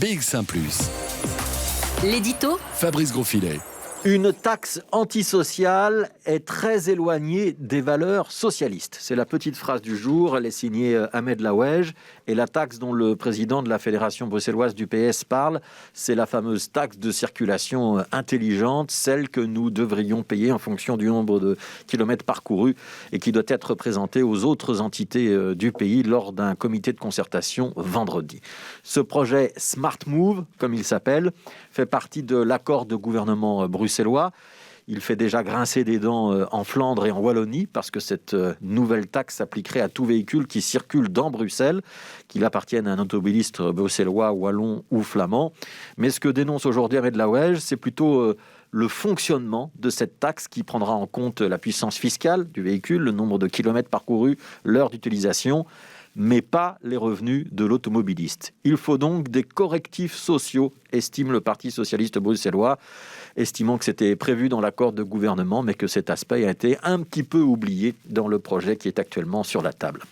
BX1 +. L'édito Fabrice Grosfilet. Une taxe antisociale est très éloignée des valeurs socialistes. C'est la petite phrase du jour. Elle est signée Ahmed Laouej. Et la taxe dont le président de la Fédération bruxelloise du PS parle, c'est la fameuse taxe de circulation intelligente, celle que nous devrions payer en fonction du nombre de kilomètres parcourus et qui doit être présentée aux autres entités du pays lors d'un comité de concertation vendredi. Ce projet Smart Move, comme il s'appelle, fait partie de l'accord de gouvernement bruxellois. Il fait déjà grincer des dents en Flandre et en Wallonie parce que cette nouvelle taxe s'appliquerait à tout véhicule qui circule dans Bruxelles, qu'il appartienne à un automobiliste bruxellois, wallon ou flamand. Mais ce que dénonce aujourd'hui Ahmed Laouej, c'est plutôt le fonctionnement de cette taxe qui prendra en compte la puissance fiscale du véhicule, le nombre de kilomètres parcourus, l'heure d'utilisation, mais pas les revenus de l'automobiliste. Il faut donc des correctifs sociaux, estime le Parti socialiste bruxellois, estimant que c'était prévu dans l'accord de gouvernement, mais que cet aspect a été un petit peu oublié dans le projet qui est actuellement sur la table.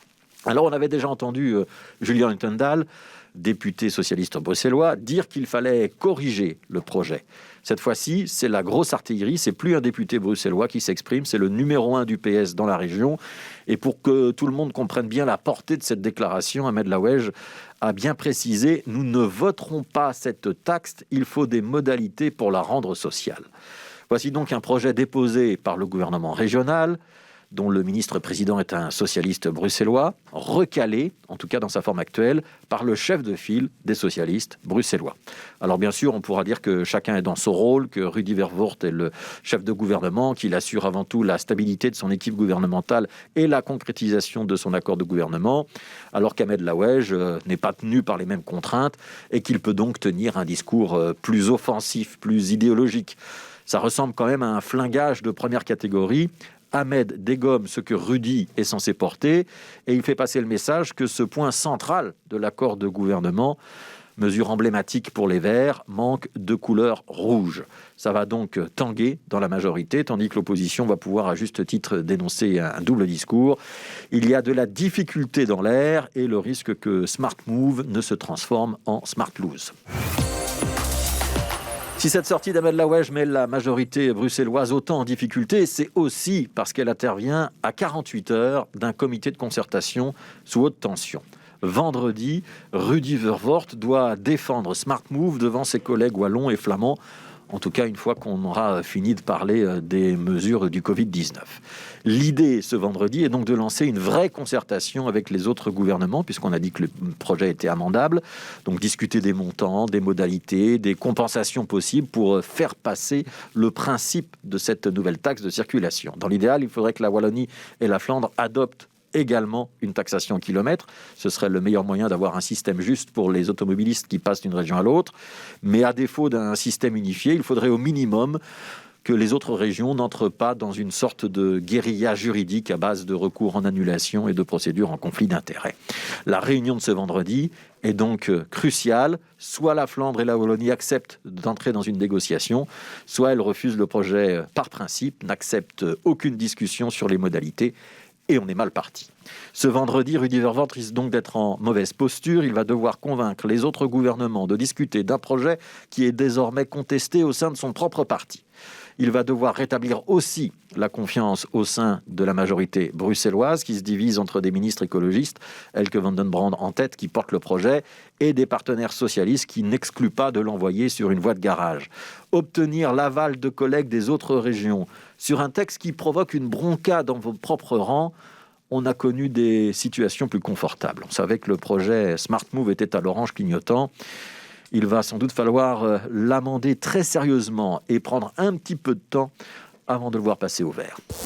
Alors, on avait déjà entendu Julien Untendal, député socialiste bruxellois, dire qu'il fallait corriger le projet. Cette fois-ci, c'est la grosse artillerie, c'est plus un député bruxellois qui s'exprime, c'est le numéro 1 du PS dans la région. Et pour que tout le monde comprenne bien la portée de cette déclaration, Ahmed Laouej a bien précisé « Nous ne voterons pas cette taxe, il faut des modalités pour la rendre sociale ». Voici donc un projet déposé par le gouvernement régional, dont le ministre-président est un socialiste bruxellois, recalé, en tout cas dans sa forme actuelle, par le chef de file des socialistes bruxellois. Alors bien sûr, on pourra dire que chacun est dans son rôle, que Rudy Verwoerd est le chef de gouvernement, qu'il assure avant tout la stabilité de son équipe gouvernementale et la concrétisation de son accord de gouvernement, alors qu'Ahmed Laouej n'est pas tenu par les mêmes contraintes et qu'il peut donc tenir un discours plus offensif, plus idéologique. Ça ressemble quand même à un flingage de première catégorie. Ahmed dégomme ce que Rudy est censé porter et il fait passer le message que ce point central de l'accord de gouvernement, mesure emblématique pour les Verts, manque de couleur rouge. Ça va donc tanguer dans la majorité, tandis que l'opposition va pouvoir à juste titre dénoncer un double discours. Il y a de la difficulté dans l'air et le risque que Smart Move ne se transforme en Smart Lose. Si cette sortie d'Ahmed Laouej met la majorité bruxelloise autant en difficulté, c'est aussi parce qu'elle intervient à 48 heures d'un comité de concertation sous haute tension. Vendredi, Rudy Verwoerd doit défendre Smart Move devant ses collègues wallons et flamands, en tout cas une fois qu'on aura fini de parler des mesures du Covid-19. L'idée ce vendredi est donc de lancer une vraie concertation avec les autres gouvernements, puisqu'on a dit que le projet était amendable, donc discuter des montants, des modalités, des compensations possibles pour faire passer le principe de cette nouvelle taxe de circulation. Dans l'idéal, il faudrait que la Wallonie et la Flandre adoptent également une taxation au kilomètre. Ce serait le meilleur moyen d'avoir un système juste pour les automobilistes qui passent d'une région à l'autre. Mais à défaut d'un système unifié, il faudrait au minimum que les autres régions n'entrent pas dans une sorte de guérilla juridique à base de recours en annulation et de procédures en conflit d'intérêts. La réunion de ce vendredi est donc cruciale. Soit la Flandre et la Wallonie acceptent d'entrer dans une négociation, soit elles refusent le projet par principe, n'acceptent aucune discussion sur les modalités, et on est mal parti. Ce vendredi, Rudy Verwoerd risque donc d'être en mauvaise posture. Il va devoir convaincre les autres gouvernements de discuter d'un projet qui est désormais contesté au sein de son propre parti. Il va devoir rétablir aussi la confiance au sein de la majorité bruxelloise qui se divise entre des ministres écologistes, Elke van den Brande en tête, qui porte le projet, et des partenaires socialistes qui n'excluent pas de l'envoyer sur une voie de garage. Obtenir l'aval de collègues des autres régions sur un texte qui provoque une bronca dans vos propres rangs, on a connu des situations plus confortables. On savait que le projet Smart Move était à l'orange clignotant. Il va sans doute falloir l'amender très sérieusement et prendre un petit peu de temps avant de le voir passer au vert.